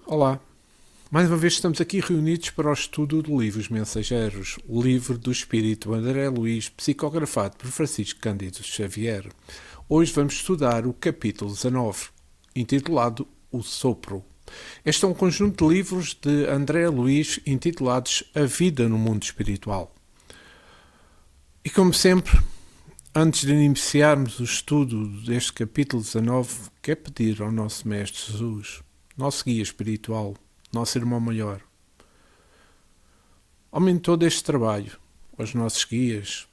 Olá, mais uma vez estamos aqui reunidos para o estudo do livro Os Mensageiros, o livro do Espírito André Luís, psicografado por Francisco Cândido Xavier. Hoje vamos estudar o capítulo 19, intitulado O Sopro. Este é um conjunto de livros de André Luís intitulados A Vida no Mundo Espiritual. E como sempre, antes de iniciarmos o estudo deste capítulo 19, quero pedir ao nosso Mestre Jesus, nosso guia espiritual, nosso irmão maior, aumente todo este trabalho aos nossos guias,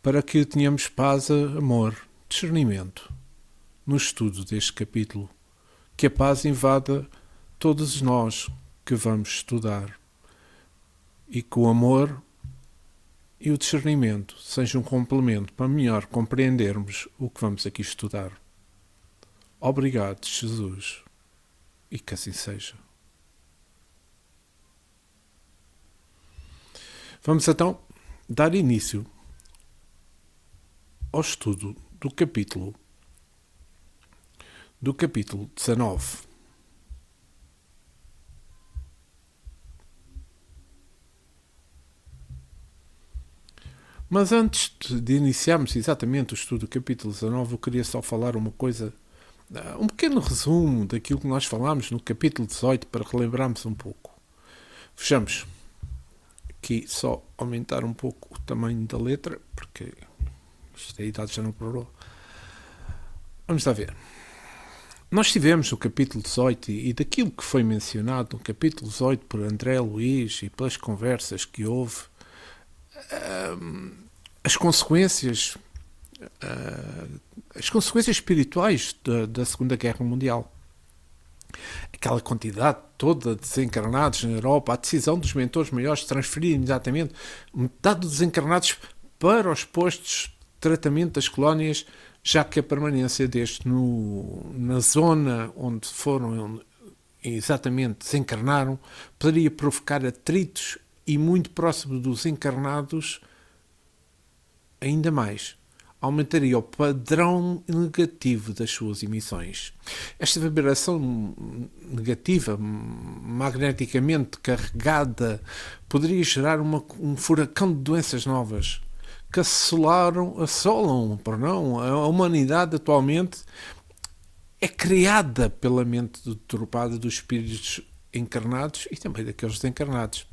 para que tenhamos paz, amor, discernimento no estudo deste capítulo, que a paz invada todos nós que vamos estudar e que o amor e o discernimento sejam um complemento para melhor compreendermos o que vamos aqui estudar. Obrigado, Jesus, e que assim seja. Vamos então dar início ao estudo do capítulo 19. Mas antes de iniciarmos exatamente o estudo do capítulo 19, eu queria só falar uma coisa, um pequeno resumo daquilo que nós falámos no capítulo 18 para relembrarmos um pouco. Vejamos, aqui só aumentar um pouco o tamanho da letra, porque a idade já não parou. Vamos lá ver. Nós tivemos no capítulo 18 e daquilo que foi mencionado no capítulo 18 por André Luís e pelas conversas que houve, as consequências espirituais da Segunda Guerra Mundial. Aquela quantidade toda de desencarnados na Europa, a decisão dos mentores maiores de transferir imediatamente metade dos desencarnados para os postos de tratamento das colónias, já que a permanência deste na zona onde foram exatamente desencarnaram poderia provocar atritos e muito próximo dos encarnados ainda mais. Aumentaria o padrão negativo das suas emissões. Esta vibração negativa, magneticamente carregada, poderia gerar um furacão de doenças novas que assolam, a humanidade atualmente é criada pela mente deturpada dos espíritos encarnados e também daqueles desencarnados.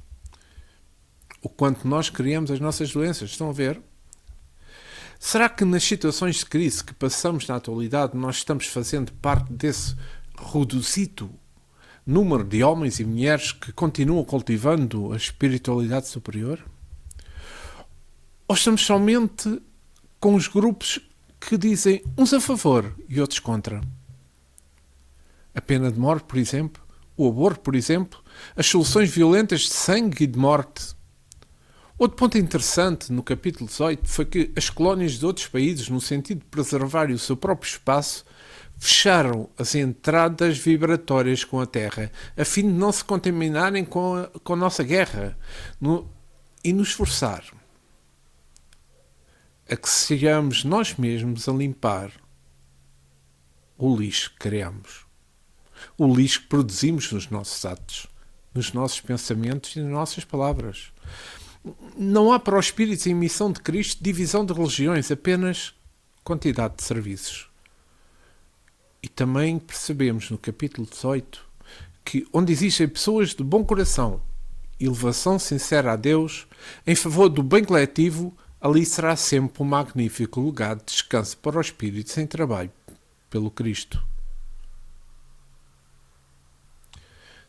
O quanto nós criamos as nossas doenças, estão a ver? Será que nas situações de crise que passamos na atualidade nós estamos fazendo parte desse reduzido número de homens e mulheres que continuam cultivando a espiritualidade superior? Ou estamos somente com os grupos que dizem uns a favor e outros contra? A pena de morte, por exemplo, o aborto, por exemplo, as soluções violentas de sangue e de morte. Outro ponto interessante no capítulo 18 foi que as colónias de outros países, no sentido de preservar o seu próprio espaço, fecharam as entradas vibratórias com a Terra, a fim de não se contaminarem com a nossa guerra e nos forçar a que sejamos nós mesmos a limpar o lixo que criamos, o lixo que produzimos nos nossos atos, nos nossos pensamentos e nas nossas palavras. Não há para os espíritos em missão de Cristo divisão de religiões, apenas quantidade de serviços. E também percebemos no capítulo 18 que onde existem pessoas de bom coração, elevação sincera a Deus, em favor do bem coletivo, ali será sempre um magnífico lugar de descanso para os espíritos em trabalho pelo Cristo.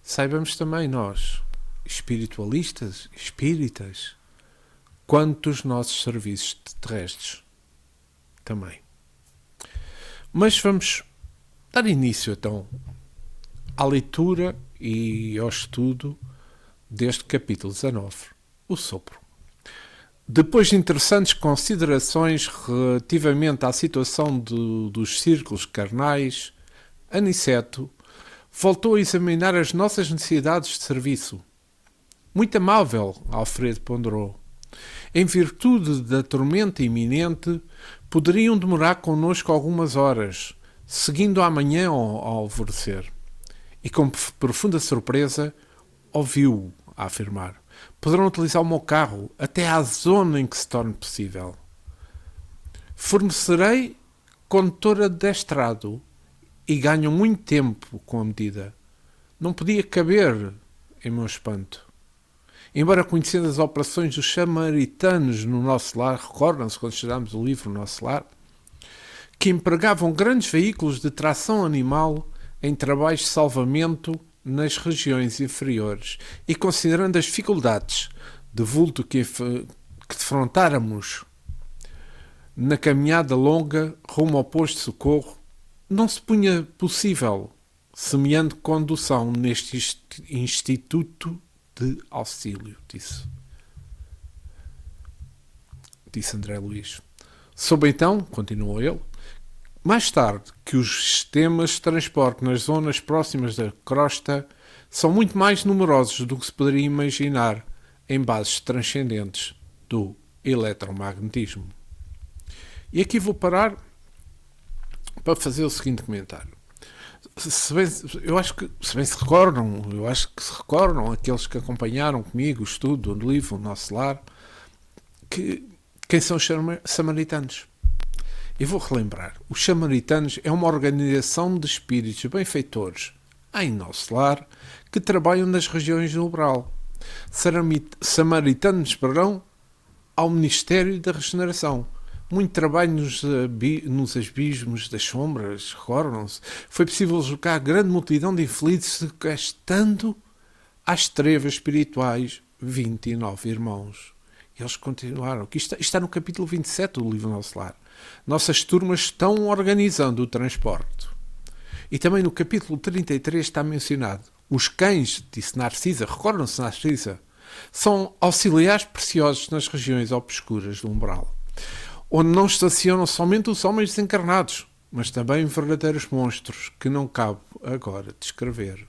Saibamos também nós, espiritualistas, espíritas, quanto os nossos serviços terrestres também. Mas vamos dar início então à leitura e ao estudo deste capítulo 19, o sopro. Depois de interessantes considerações relativamente à situação dos círculos carnais, Aniceto voltou a examinar as nossas necessidades de serviço. Muito amável, Alfredo ponderou. Em virtude da tormenta iminente, poderiam demorar connosco algumas horas, seguindo amanhã ao alvorecer. e com profunda surpresa ouviu-o a afirmar: poderão utilizar o meu carro até à zona em que se torne possível. Fornecerei condutor adestrado e ganham muito tempo com a medida. Não podia caber em meu espanto. Embora conhecendo as operações dos samaritanos no nosso lar, recordam-se quando estudámos o livro Nosso Lar, que empregavam grandes veículos de tração animal em trabalhos de salvamento nas regiões inferiores, e considerando as dificuldades de vulto que defrontáramos na caminhada longa rumo ao posto de socorro, não se punha possível semeando condução neste instituto de auxílio, disse André Luís. Soube então, continuou ele, mais tarde, que os sistemas de transporte nas zonas próximas da crosta são muito mais numerosos do que se poderia imaginar em bases transcendentes do eletromagnetismo. E aqui vou parar para fazer o seguinte comentário. Se bem se recordam aqueles que acompanharam comigo o estudo do livro O Nosso Lar, quem são os samaritanos? Eu vou relembrar. Os samaritanos é uma organização de espíritos benfeitores em nosso lar que trabalham nas regiões do umbral. Samaritanos, ao Ministério da Regeneração. Muito trabalho nos abismos das sombras, recordam-se. Foi possível deslocar a grande multidão de infelizes, gastando às trevas espirituais 29 irmãos. E eles continuaram. Isto está no capítulo 27 do livro Nosso Lar. Nossas turmas estão organizando o transporte. E também no capítulo 33 está mencionado. Os cães, disse Narcisa, recordam-se Narcisa, são auxiliares preciosos nas regiões obscuras do umbral, onde não estacionam somente os homens desencarnados, mas também verdadeiros monstros que não cabe agora descrever.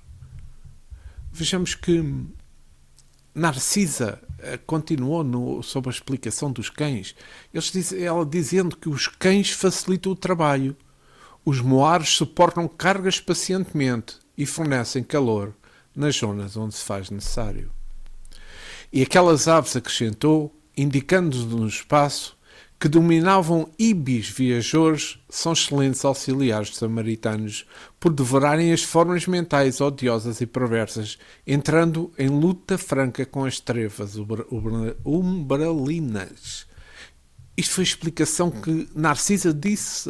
Vejamos que Narcisa continuou sobre a explicação dos cães. Ela dizendo que os cães facilitam o trabalho, os moares suportam cargas pacientemente e fornecem calor nas zonas onde se faz necessário. E aquelas aves, acrescentou, indicando-nos no espaço, que dominavam ibis viajores, são excelentes auxiliares dos samaritanos por devorarem as formas mentais odiosas e perversas, entrando em luta franca com as trevas umbralinas. Isto foi a explicação que Narcisa disse,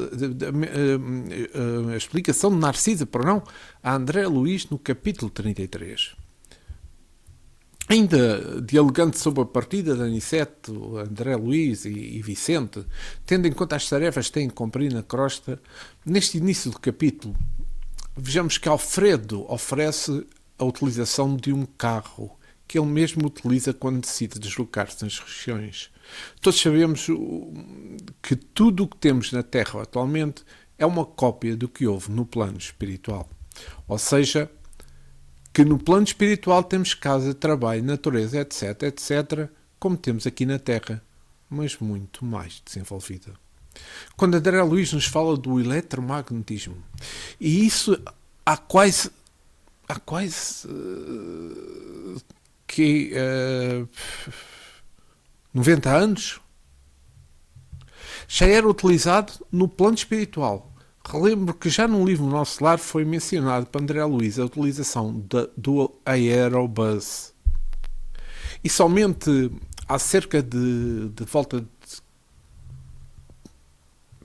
a explicação de Narcisa, a André Luís no capítulo 33. Ainda dialogando sobre a partida de Aniceto, André Luís e Vicente, tendo em conta as tarefas que têm que cumprir na crosta, neste início do capítulo, vejamos que Alfredo oferece a utilização de um carro que ele mesmo utiliza quando decide deslocar-se nas regiões. Todos sabemos que tudo o que temos na Terra atualmente é uma cópia do que houve no plano espiritual. Ou seja, que no plano espiritual temos casa, trabalho, natureza, etc., etc., como temos aqui na Terra, mas muito mais desenvolvida. Quando André Luís nos fala do eletromagnetismo, e isso há quase 90 anos, já era utilizado no plano espiritual. Relembro que já num livro Nosso Lar foi mencionado para André Luís a utilização do Aerobus. E somente há cerca de volta de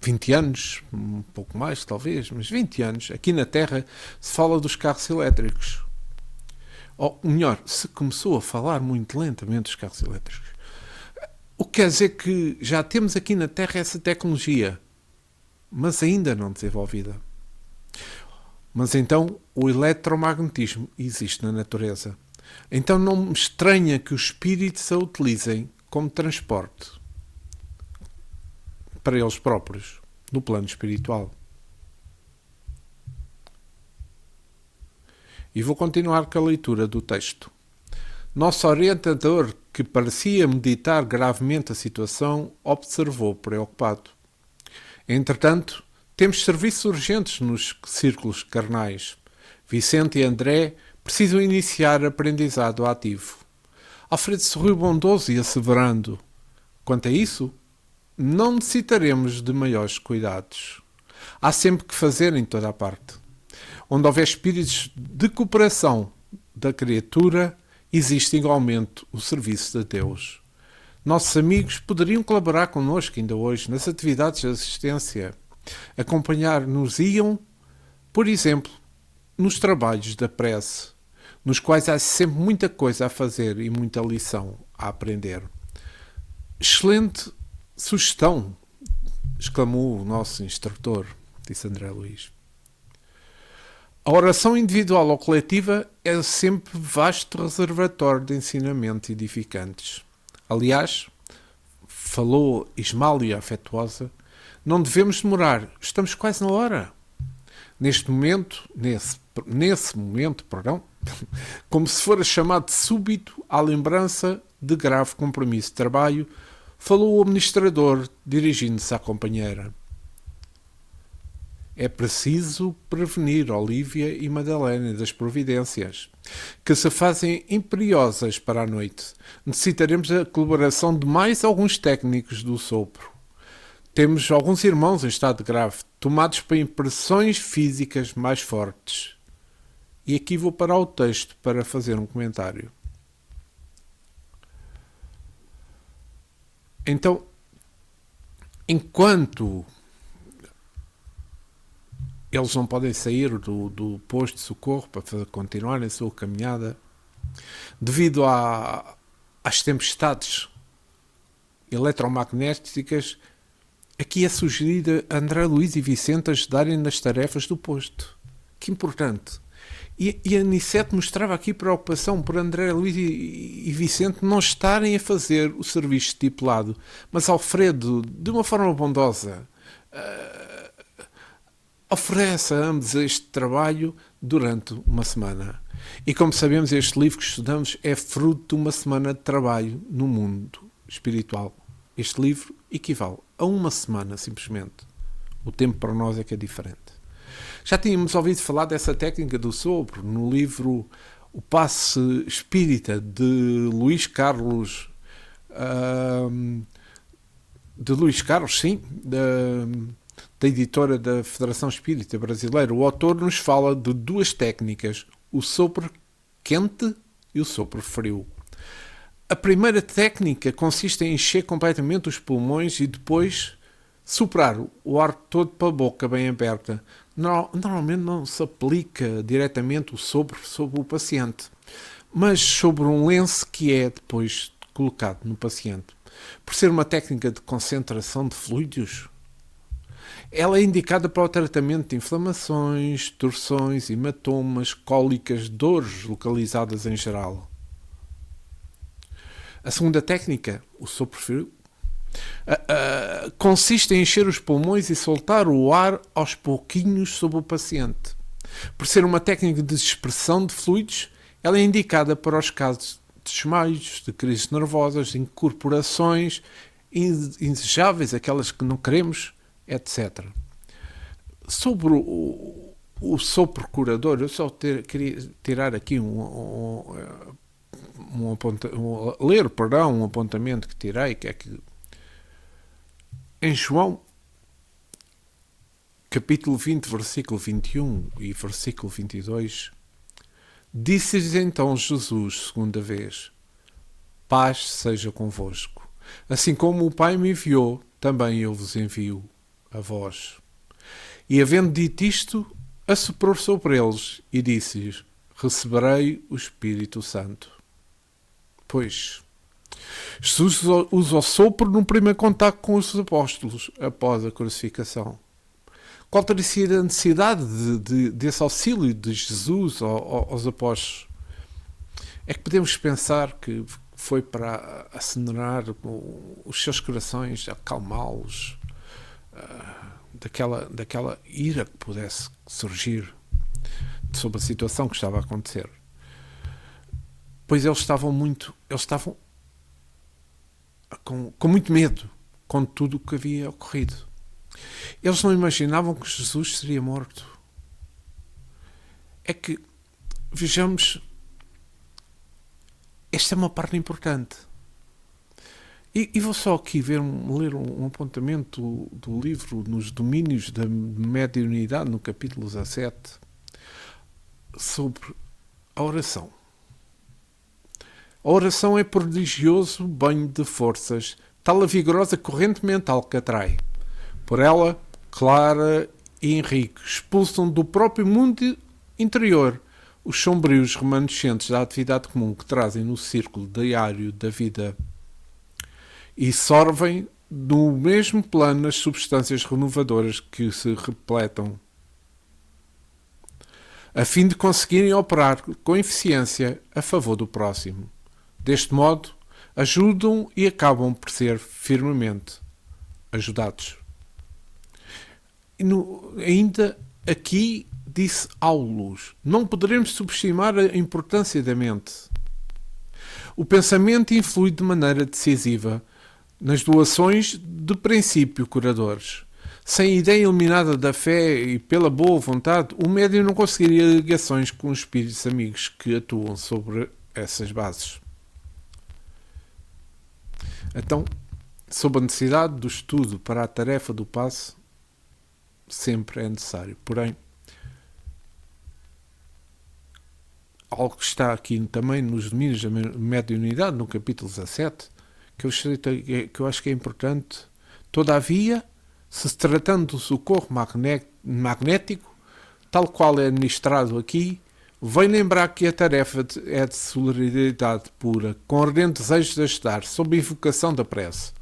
20 anos, um pouco mais talvez, mas 20 anos, aqui na Terra se fala dos carros elétricos. Ou melhor, se começou a falar muito lentamente dos carros elétricos. O que quer dizer que já temos aqui na Terra essa tecnologia, mas ainda não desenvolvida. Mas então o eletromagnetismo existe na natureza. Então não me estranha que os espíritos a utilizem como transporte para eles próprios, no plano espiritual. E vou continuar com a leitura do texto. Nosso orientador, que parecia meditar gravemente a situação, observou preocupado. Entretanto, temos serviços urgentes nos círculos carnais. Vicente e André precisam iniciar aprendizado ativo. Alfredo sorriu bondoso e asseverando: quanto a isso, não necessitaremos de maiores cuidados. Há sempre que fazer em toda a parte. Onde houver espíritos de cooperação da criatura, existe igualmente o serviço de Deus. Nossos amigos poderiam colaborar connosco ainda hoje nas atividades de assistência. Acompanhar-nos-iam, por exemplo, nos trabalhos da prece, nos quais há sempre muita coisa a fazer e muita lição a aprender. Excelente sugestão, exclamou o nosso instrutor, disse André Luís. A oração individual ou coletiva é sempre vasto reservatório de ensinamentos edificantes. Aliás, falou Ismália afetuosa, não devemos demorar, estamos quase na hora. Nesse momento, como se fora chamado de súbito à lembrança de grave compromisso de trabalho, falou o administrador, dirigindo-se à companheira. É preciso prevenir Olívia e Madalena das providências, que se fazem imperiosas para a noite. Necessitaremos a colaboração de mais alguns técnicos do sopro. Temos alguns irmãos em estado grave, tomados por impressões físicas mais fortes. E aqui vou parar o texto para fazer um comentário. Então, enquanto eles não podem sair do posto de socorro para continuar a sua caminhada, devido às tempestades eletromagnéticas, aqui é sugerido a André Luís e Vicente ajudarem nas tarefas do posto. Que importante. E a Anicete mostrava aqui preocupação por André Luís e Vicente não estarem a fazer o serviço estipulado. Mas Alfredo, de uma forma bondosa, oferece a ambos este trabalho durante uma semana. E como sabemos, este livro que estudamos é fruto de uma semana de trabalho no mundo espiritual. Este livro equivale a uma semana, simplesmente. O tempo para nós é que é diferente. Já tínhamos ouvido falar dessa técnica do sopro no livro O Passe Espírita, de Luís Carlos, sim, da editora da Federação Espírita Brasileira. O autor nos fala de duas técnicas, o sopro quente e o sopro frio. A primeira técnica consiste em encher completamente os pulmões e depois soprar o ar todo para a boca bem aberta. Normalmente não se aplica diretamente o sopro sobre o paciente, mas sobre um lenço que é depois colocado no paciente. Por ser uma técnica de concentração de fluidos, ela é indicada para o tratamento de inflamações, torções, hematomas, cólicas, dores localizadas em geral. A segunda técnica, o sopro frio, consiste em encher os pulmões e soltar o ar aos pouquinhos sobre o paciente. Por ser uma técnica de dispersão de fluidos, ela é indicada para os casos de desmaios, de crises nervosas, de incorporações indesejáveis, aquelas que não queremos, etc. Sobre o sopro curador, eu só queria tirar aqui ler um apontamento que tirei, que é que em João, capítulo 20, versículo 21 e versículo 22, disse-lhes então Jesus, segunda vez: paz seja convosco. Assim como o Pai me enviou, também eu vos envio a vós. E havendo dito isto, assoprou sobre eles e disse-lhes: receberei o Espírito Santo. Pois, Jesus usa o sopro no primeiro contacto com os apóstolos após a crucificação. Qual teria sido a necessidade desse auxílio de Jesus aos apóstolos? É que podemos pensar que foi para acelerar os seus corações, acalmá-los daquela ira que pudesse surgir sobre a situação que estava a acontecer. Pois eles estavam com muito medo com tudo o que havia ocorrido. Eles não imaginavam que Jesus seria morto. é que, vejamos, esta é uma parte importante. E vou só aqui ler um apontamento do livro Nos Domínios da Mediunidade, no capítulo 17, sobre a oração. A oração é prodigioso banho de forças, tal a vigorosa corrente mental que atrai. Por ela, Clara e Henrique expulsam do próprio mundo interior os sombrios remanescentes da atividade comum que trazem no círculo diário da vida e sorvem no mesmo plano as substâncias renovadoras que se repletam, a fim de conseguirem operar com eficiência a favor do próximo. Deste modo, ajudam e acabam por ser firmemente ajudados. Ainda aqui disse Aulus, não poderemos subestimar a importância da mente. O pensamento influi de maneira decisiva nas doações de princípio curadores. Sem a ideia iluminada da fé e pela boa vontade, o médium não conseguiria ligações com os espíritos amigos que atuam sobre essas bases. Então, sob a necessidade do estudo para a tarefa do passe, sempre é necessário. Porém, algo que está aqui também nos domínios da mediunidade, no capítulo 17, que eu acho que é importante, todavia, se tratando do socorro magnético, tal qual é administrado aqui, vem lembrar que a tarefa é de solidariedade pura, com ardente desejo de ajudar, sob a invocação da prece.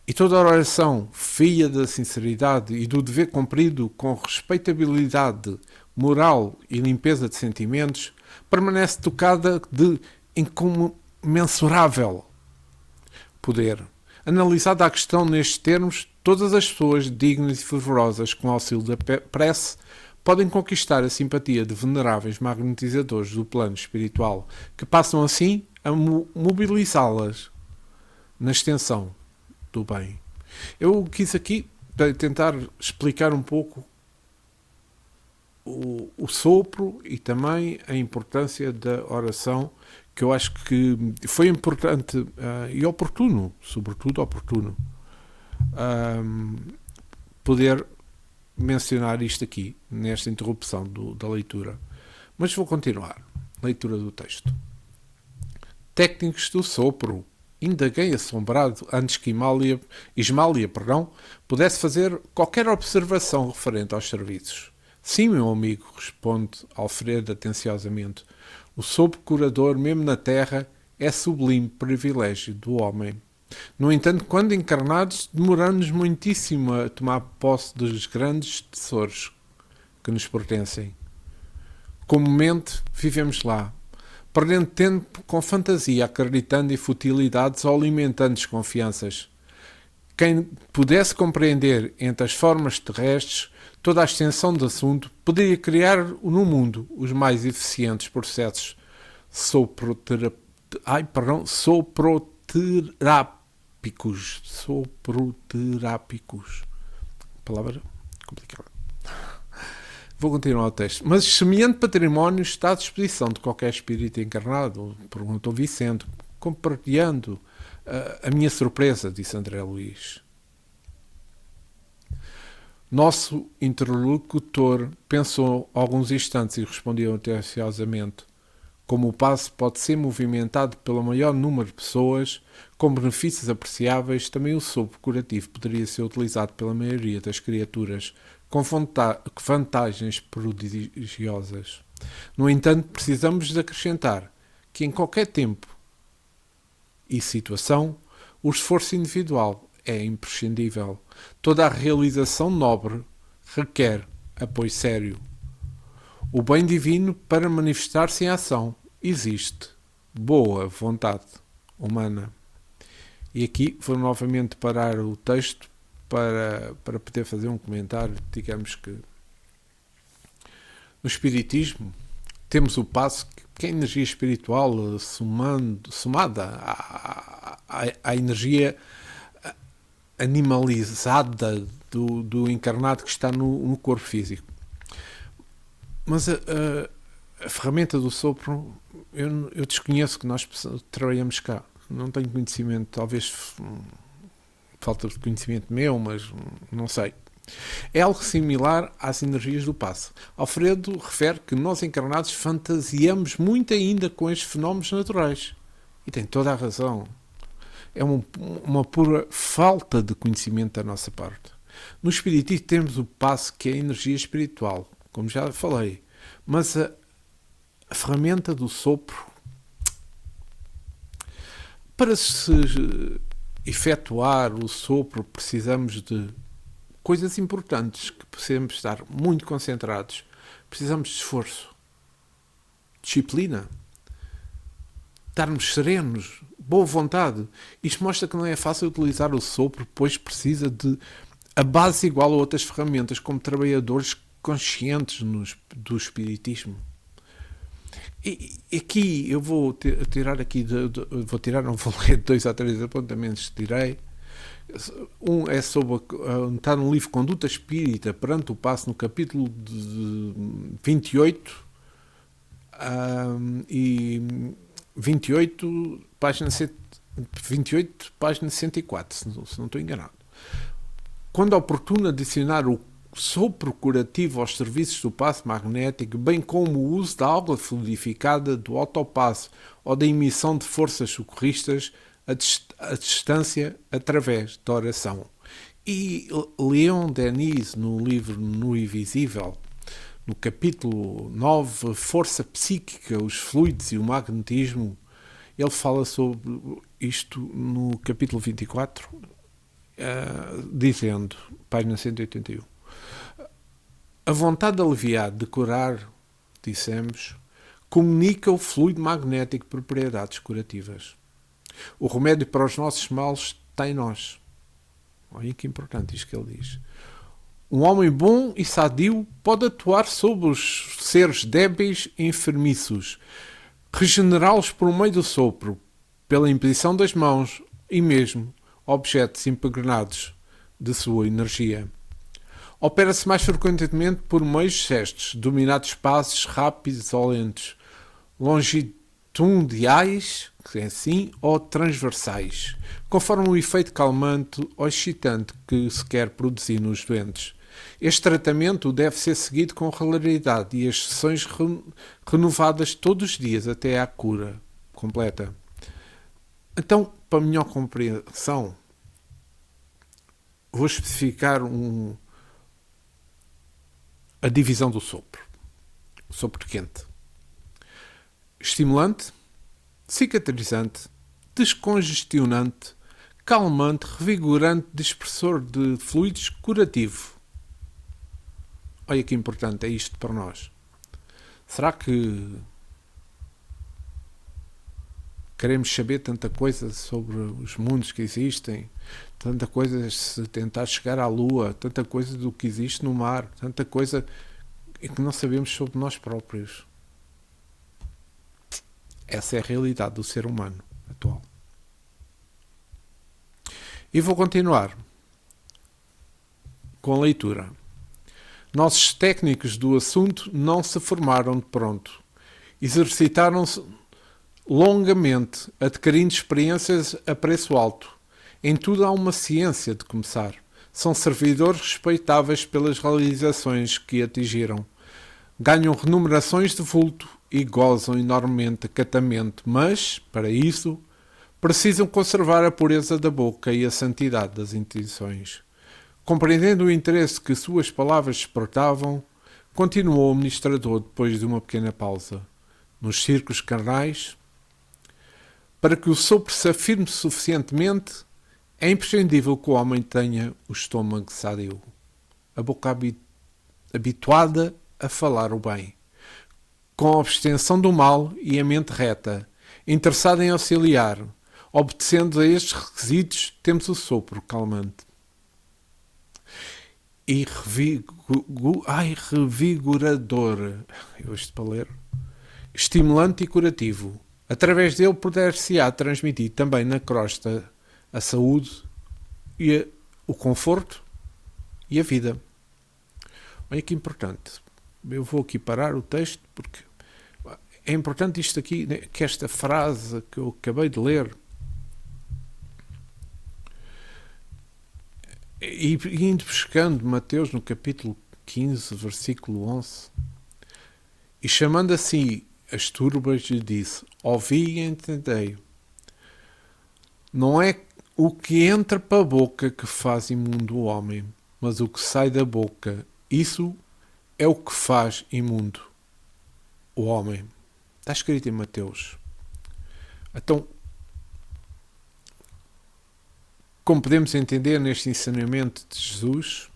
E toda a oração, filha da sinceridade e do dever cumprido com respeitabilidade moral e limpeza de sentimentos, permanece tocada de incomensurável poder. Analisada a questão nestes termos, todas as pessoas dignas e fervorosas com auxílio da prece podem conquistar a simpatia de veneráveis magnetizadores do plano espiritual, que passam assim a mobilizá-las na extensão do bem. Eu quis aqui tentar explicar um pouco o sopro e também a importância da oração, que eu acho que foi importante e oportuno, sobretudo oportuno, poder mencionar isto aqui, nesta interrupção da leitura. Mas vou continuar. Leitura do texto. Técnicos do sopro. Indaguei assombrado antes que Ismália pudesse fazer qualquer observação referente aos serviços. Sim, meu amigo, responde Alfredo atenciosamente. O sopro curador, mesmo na terra, é sublime privilégio do homem. No entanto, quando encarnados, demoramos muitíssimo a tomar posse dos grandes tesouros que nos pertencem. Comumente, vivemos lá, perdendo tempo com fantasia, acreditando em futilidades ou alimentando desconfianças. Quem pudesse compreender entre as formas terrestres toda a extensão do assunto, poderia criar no mundo os mais eficientes processos soproterápicos. Palavra complicada. Vou continuar o texto. Mas semelhante património está à disposição de qualquer espírito encarnado, perguntou Vicente, compartilhando a minha surpresa, disse André Luís. Nosso interlocutor pensou alguns instantes e respondeu atenciosamente: como o passe pode ser movimentado pelo maior número de pessoas, com benefícios apreciáveis, também o sopro curativo poderia ser utilizado pela maioria das criaturas, com vantagens prodigiosas. No entanto, precisamos de acrescentar que em qualquer tempo e situação, o esforço individual é imprescindível. Toda a realização nobre requer apoio sério. O bem divino, para manifestar-se em ação, existe boa vontade humana. E aqui vou novamente parar o texto para poder fazer um comentário. Digamos que no Espiritismo temos o passo que é a energia espiritual somada à energia animalizada do encarnado que está no corpo físico. Mas A ferramenta do sopro, eu desconheço que nós trabalhamos cá. Não tenho conhecimento, talvez falta de conhecimento meu, mas não sei. É algo similar às energias do passe. Alfredo refere que nós encarnados fantasiamos muito ainda com estes fenómenos naturais. E tem toda a razão. É uma pura falta de conhecimento da nossa parte. No Espiritismo temos o passe, que é a energia espiritual, como já falei. Mas a ferramenta do sopro, para se efetuar o sopro, precisamos de coisas importantes, que precisamos estar muito concentrados. Precisamos de esforço, disciplina, estarmos serenos, boa vontade. Isto mostra que não é fácil utilizar o sopro, pois precisa de a base igual a outras ferramentas, como trabalhadores conscientes do espiritismo. E aqui eu vou tirar aqui, não vou ler 2 ou 3 apontamentos que tirei. Um é sobre, está no livro Conduta Espírita perante o Passe, no capítulo de 28 e 28, página 104, se não estou enganado. Quando oportuno, adicionar o sopro curativo aos serviços do passe magnético, bem como o uso da água fluidificada, do autopasse ou da emissão de forças socorristas à distância através da oração. E Leon Denis, no livro No Invisível, no capítulo 9, Força Psíquica, os Fluidos e o Magnetismo, ele fala sobre isto no capítulo 24, dizendo, página 181, a vontade de aliviar, de curar, dissemos, comunica o fluido magnético propriedades curativas. O remédio para os nossos males está em nós. Olha que importante isto que ele diz. Um homem bom e sadio pode atuar sobre os seres débeis e enfermiços, regenerá-los por meio do sopro, pela imposição das mãos e mesmo objetos impregnados de sua energia. Opera-se mais frequentemente por meios de gestos, dominados passos rápidos ou lentos, longitudinais, que é assim, ou transversais, conforme o efeito calmante ou excitante que se quer produzir nos doentes. Este tratamento deve ser seguido com regularidade e as sessões renovadas todos os dias até à cura completa. Então, para melhor compreensão, vou especificar a divisão do sopro. O sopro quente. Estimulante, cicatrizante, descongestionante, calmante, revigorante, dispersor de fluidos, curativo. Olha que importante é isto para nós. Será que queremos saber tanta coisa sobre os mundos que existem, tanta coisa se tentar chegar à Lua, tanta coisa do que existe no mar, tanta coisa que não sabemos sobre nós próprios? Essa é a realidade do ser humano atual. E vou continuar com a leitura. Nossos técnicos do assunto não se formaram de pronto. Exercitaram-se longamente, adquirindo experiências a preço alto. Em tudo há uma ciência de começar. São servidores respeitáveis pelas realizações que atingiram. Ganham remunerações de vulto e gozam enormemente acatamento, mas, para isso, precisam conservar a pureza da boca e a santidade das intenções. Compreendendo o interesse que suas palavras despertavam, continuou o ministrador depois de uma pequena pausa. Nos círculos carnais, para que o sopro se afirme suficientemente, é imprescindível que o homem tenha o estômago sadio, a boca habituada a falar o bem, com a abstenção do mal e a mente reta, interessada em auxiliar. Obedecendo a estes requisitos, temos o sopro calmante e revigorador, para ler, estimulante e curativo. Através dele poder-se-á transmitir também na crosta a saúde e o conforto e a vida. Olha que importante. Eu vou aqui parar o texto porque é importante isto aqui, né, que esta frase que eu acabei de ler, e indo buscando Mateus no capítulo 15, versículo 11, e chamando assim as turbas, lhe disse: ouvi e entendei. Não é o que entra para a boca que faz imundo o homem, mas o que sai da boca, isso é o que faz imundo o homem. Está escrito em Mateus. Então, como podemos entender neste ensinamento de Jesus,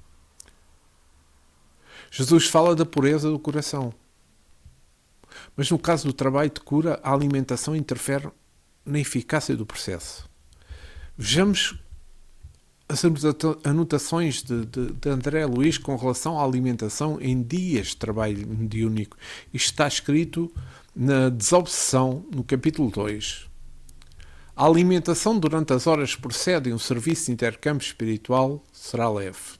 Jesus fala da pureza do coração. Mas no caso do trabalho de cura, a alimentação interfere na eficácia do processo. Vejamos as anotações de André Luiz com relação à alimentação em dias de trabalho mediúnico. Isto está escrito na Desobsessão, no capítulo 2. A alimentação durante as horas que precedem o serviço de intercâmbio espiritual será leve.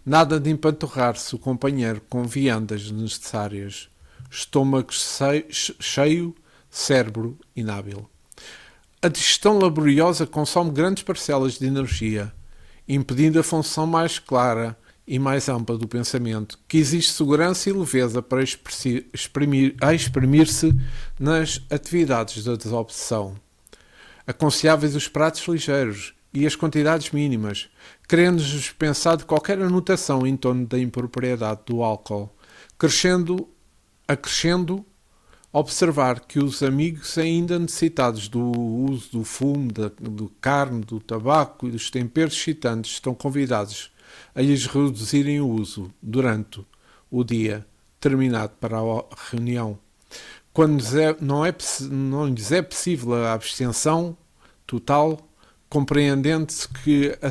Nada de empanturrar-se o companheiro com viandas necessárias. Estômago cheio, cérebro inábil. A digestão laboriosa consome grandes parcelas de energia, impedindo a função mais clara e mais ampla do pensamento, que exige segurança e leveza para exprimir-se nas atividades da desobsessão. Aconselháveis os pratos ligeiros e as quantidades mínimas, querendo-nos dispensar de qualquer anotação em torno da impropriedade do álcool, acrescendo observar que os amigos ainda necessitados do uso do fumo, do carne, do tabaco e dos temperos excitantes estão convidados a lhes reduzirem o uso durante o dia terminado para a reunião. Quando não lhes é possível a abstenção total, compreendendo-se que a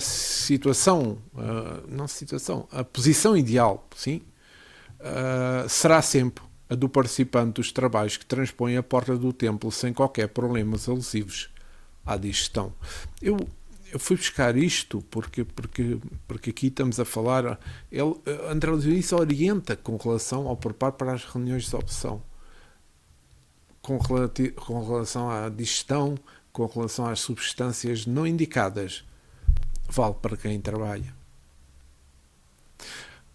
posição ideal, sim, será sempre a do participante dos trabalhos que transpõe a porta do templo sem qualquer problemas alusivos à digestão. Eu fui buscar isto porque aqui estamos a falar. André Luiz orienta com relação ao preparo para as reuniões de opção, com relação à digestão, com relação às substâncias não indicadas. Vale para quem trabalha.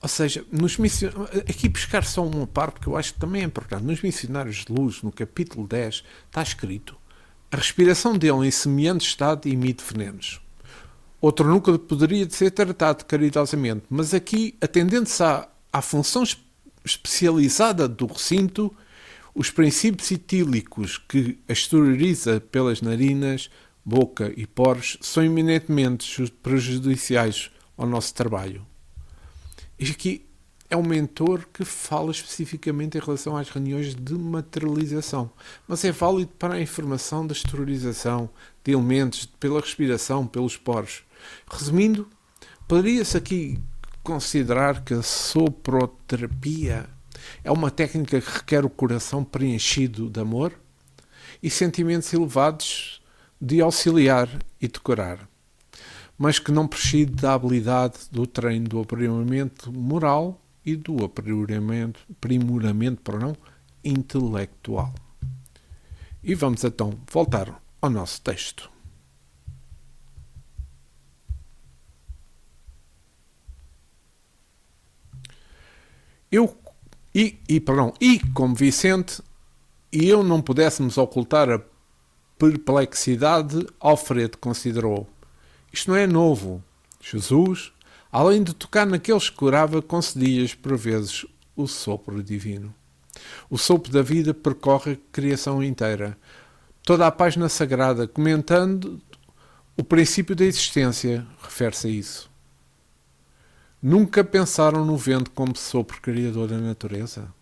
Ou seja, aqui buscar só uma parte, porque eu acho que também é importante. Nos Missionários de Luz, no capítulo 10, está escrito: a respiração dele em semelhante estado emite venenos. Outro nunca poderia ser tratado caridosamente, mas aqui, atendendo-se à função especializada do recinto, os princípios etílicos que exterioriza pelas narinas, boca e poros são eminentemente prejudiciais ao nosso trabalho. Isto aqui é um mentor que fala especificamente em relação às reuniões de materialização, mas é válido para a informação da exteriorização de elementos pela respiração, pelos poros. Resumindo, poderia-se aqui considerar que a soproterapia é uma técnica que requer o coração preenchido de amor e sentimentos elevados de auxiliar e de curar, mas que não prescinde da habilidade do treino do aprimoramento moral e do aprimoramento intelectual. E vamos então voltar ao nosso texto. Como Vicente e eu não pudéssemos ocultar a perplexidade, Alfredo considerou: isto não é novo. Jesus, além de tocar naqueles que curava, concedia-lhes por vezes o sopro divino. O sopro da vida percorre a criação inteira. Toda a página sagrada, comentando o princípio da existência, refere-se a isso. Nunca pensaram no vento como sopro criador da natureza?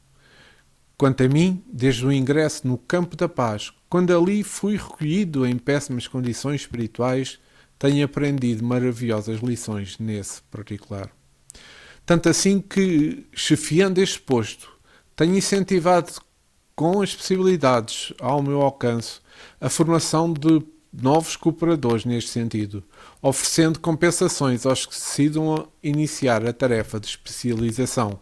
Quanto a mim, desde o ingresso no campo da paz, quando ali fui recolhido em péssimas condições espirituais, tenho aprendido maravilhosas lições nesse particular. Tanto assim que, chefiando este posto, tenho incentivado com as possibilidades ao meu alcance a formação de novos cooperadores neste sentido, oferecendo compensações aos que decidam iniciar a tarefa de especialização,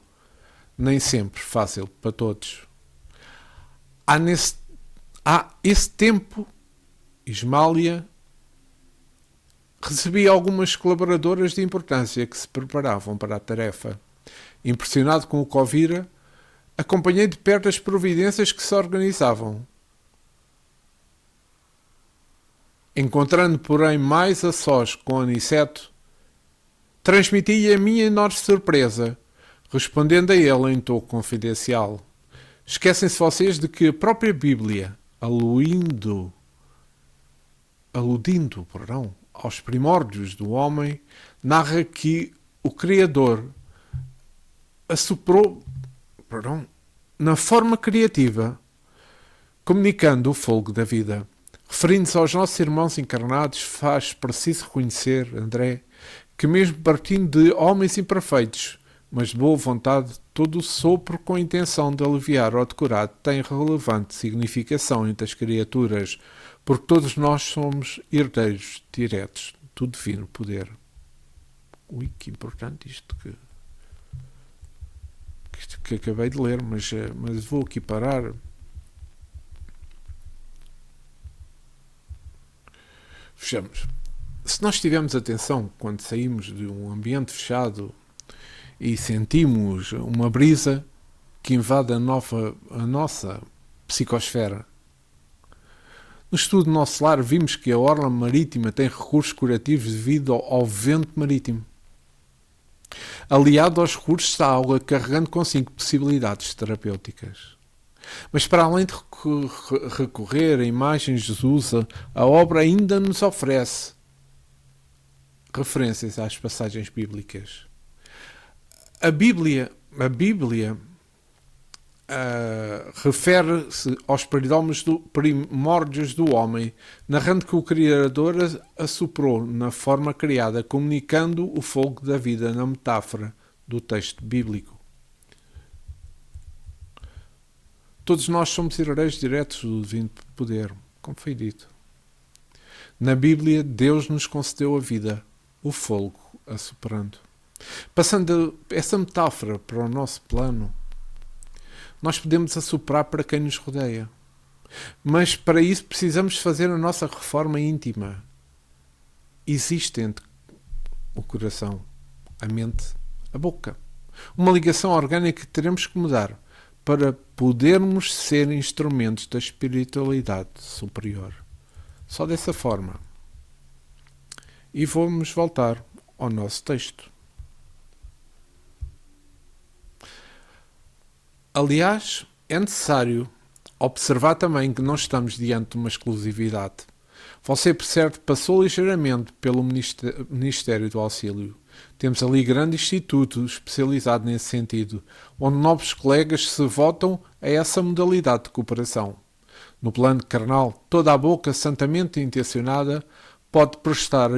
nem sempre fácil para todos. há esse tempo, Ismália recebia algumas colaboradoras de importância que se preparavam para a tarefa. Impressionado com o que ouvira, acompanhei de perto as providências que se organizavam. Encontrando, porém, mais a sós com Aniceto, transmiti-lhe a minha enorme surpresa, respondendo a ele em tom confidencial. Esquecem-se vocês de que a própria Bíblia, aludindo aos primórdios do homem, narra que o Criador assoprou na forma criativa, comunicando o fogo da vida. Referindo-se aos nossos irmãos encarnados, faz preciso reconhecer, André, que mesmo partindo de homens imperfeitos, mas de boa vontade, todo o sopro com a intenção de aliviar ou de curar tem relevante significação entre as criaturas, porque todos nós somos herdeiros diretos do divino poder. Ui, que importante isto que acabei de ler, mas vou aqui parar. Fechamos. Se nós tivermos atenção quando saímos de um ambiente fechado e sentimos uma brisa que invade a nossa psicosfera, no estudo do nosso lar vimos que a orla marítima tem recursos curativos devido ao vento marítimo. Aliado aos recursos está a água carregando consigo possibilidades terapêuticas. Mas para além de recorrer a imagens de Jesus, a obra ainda nos oferece referências às passagens bíblicas. A Bíblia refere-se aos primórdios do homem, narrando que o Criador assoprou na forma criada, comunicando o fogo da vida na metáfora do texto bíblico. Todos nós somos herdeiros diretos do divino poder, como foi dito. Na Bíblia, Deus nos concedeu a vida, o fogo assoprando. Passando essa metáfora para o nosso plano, nós podemos assoprar para quem nos rodeia. Mas para isso precisamos fazer a nossa reforma íntima. Existe entre o coração, a mente, a boca. Uma ligação orgânica que teremos que mudar para podermos ser instrumentos da espiritualidade superior. Só dessa forma. E vamos voltar ao nosso texto. Aliás, é necessário observar também que não estamos diante de uma exclusividade. Você, por certo, passou ligeiramente pelo Ministério do Auxílio. Temos ali grande instituto especializado nesse sentido, onde novos colegas se votam a essa modalidade de cooperação. No plano carnal, toda a boca santamente intencionada pode prestar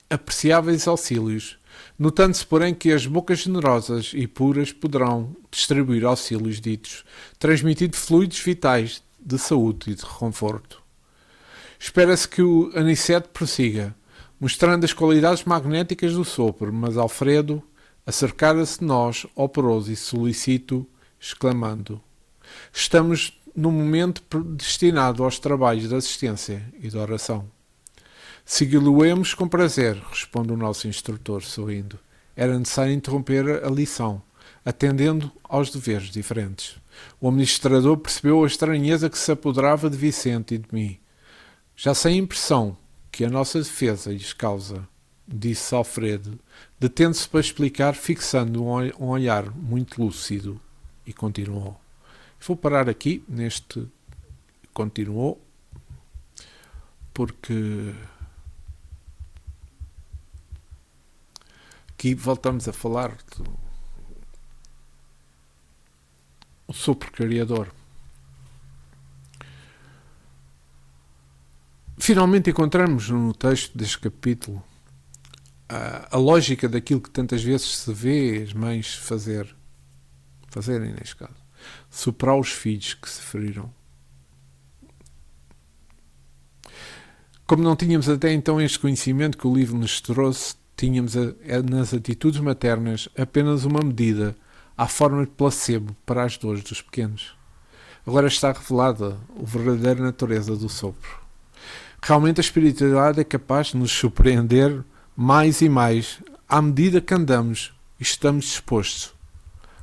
apreciáveis auxílios, notando-se, porém, que as bocas generosas e puras poderão distribuir auxílios ditos, transmitindo fluidos vitais de saúde e de reconforto. Espera-se que o Aniceto prossiga, mostrando as qualidades magnéticas do sopro, mas Alfredo acercara-se de nós, operoso e solicito, exclamando: estamos no momento destinado aos trabalhos de assistência e de oração. Segui-lo-emos com prazer, responde o nosso instrutor, sorrindo. Era necessário interromper a lição, atendendo aos deveres diferentes. O administrador percebeu a estranheza que se apoderava de Vicente e de mim. Já sem impressão que a nossa defesa lhes causa, disse Alfredo, detendo-se para explicar, fixando um olhar muito lúcido, e continuou. Vou parar aqui neste continuou, porque aqui voltamos a falar do sopro criador. Finalmente encontramos no texto deste capítulo a lógica daquilo que tantas vezes se vê as mães fazerem neste caso. Soprar os filhos que se feriram. Como não tínhamos até então este conhecimento que o livro nos trouxe, tínhamos nas atitudes maternas apenas uma medida à forma de placebo para as dores dos pequenos. Agora está revelada a verdadeira natureza do sopro. Realmente a espiritualidade é capaz de nos surpreender mais e mais à medida que andamos e estamos dispostos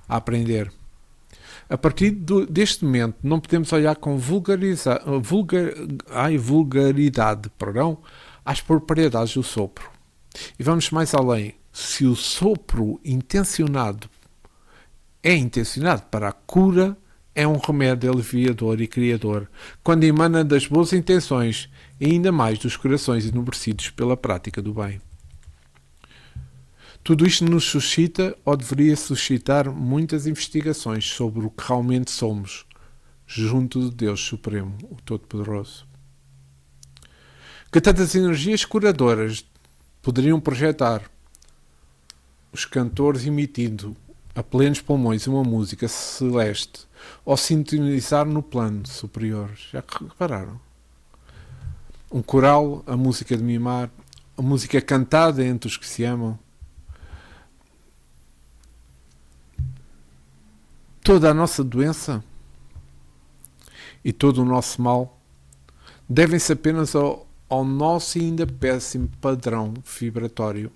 a aprender. A partir deste momento não podemos olhar com vulgaridade às propriedades do sopro. E vamos mais além. Se o sopro é intencionado para a cura, é um remédio aliviador e criador, quando emana das boas intenções e ainda mais dos corações enobrecidos pela prática do bem. Tudo isto nos suscita, ou deveria suscitar, muitas investigações sobre o que realmente somos, junto de Deus Supremo, o Todo-Poderoso. Que tantas energias curadoras poderiam projetar os cantores emitindo a plenos pulmões uma música celeste ou sintonizar no plano superior. Já repararam? Um coral, a música de mimar, a música cantada entre os que se amam. Toda a nossa doença e todo o nosso mal devem-se apenas ao nosso ainda péssimo padrão vibratório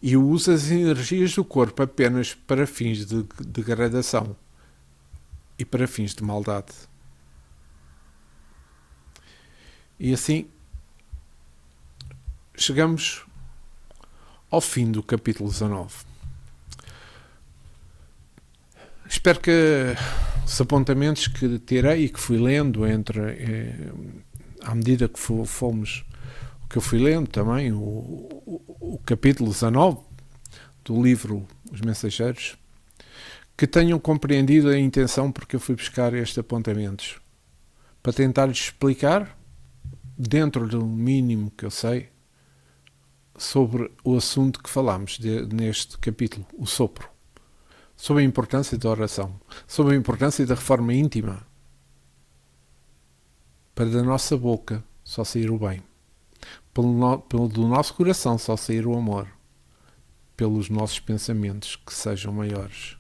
e o uso das energias do corpo apenas para fins de degradação e para fins de maldade. E assim chegamos ao fim do capítulo 19. Espero que os apontamentos que tirei e que fui lendo à medida que fomos, que eu fui lendo também o capítulo 19 do livro Os Mensageiros, que tenham compreendido a intenção porque eu fui buscar estes apontamentos, para tentar-lhes explicar, dentro do mínimo que eu sei, sobre o assunto que falámos neste capítulo, o sopro. Sobre a importância da oração, sobre a importância da reforma íntima, para da nossa boca só sair o bem, do nosso coração só sair o amor, pelos nossos pensamentos que sejam maiores.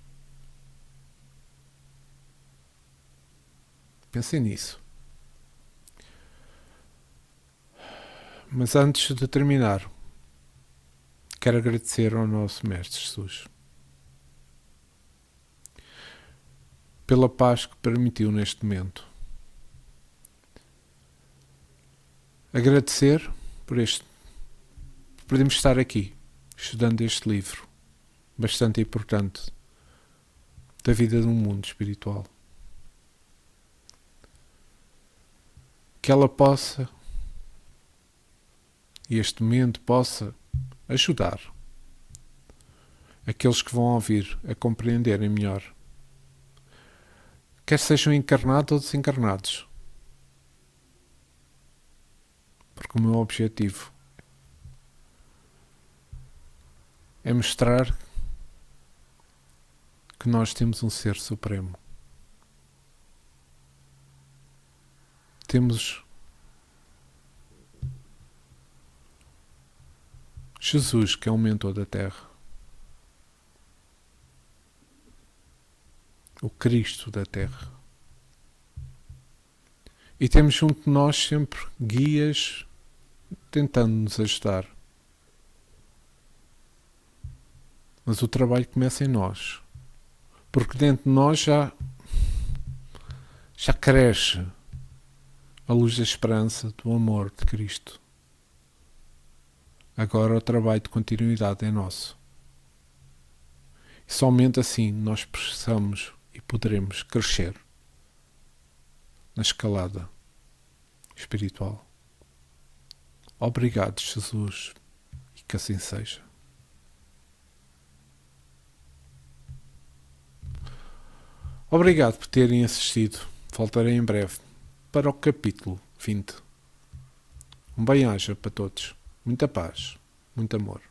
Pensem nisso. Mas antes de terminar, quero agradecer ao nosso Mestre Jesus pela paz que permitiu neste momento. Agradecer por podermos estar aqui, estudando este livro, bastante importante, da vida de um mundo espiritual. Que ela possa, e este momento possa, ajudar aqueles que vão ouvir a compreenderem melhor, quer sejam encarnados ou desencarnados. Porque o meu objetivo é mostrar que nós temos um ser supremo. Temos Jesus, que é o mentor da Terra. O Cristo da Terra. E temos junto de nós sempre guias tentando nos ajudar. Mas o trabalho começa em nós. Porque dentro de nós já cresce a luz da esperança, do amor de Cristo. Agora o trabalho de continuidade é nosso. E somente assim nós precisamos e poderemos crescer na escalada espiritual. Obrigado, Jesus, e que assim seja. Obrigado por terem assistido. Voltarei em breve para o capítulo 20. Um bem-aja para todos. Muita paz, muito amor.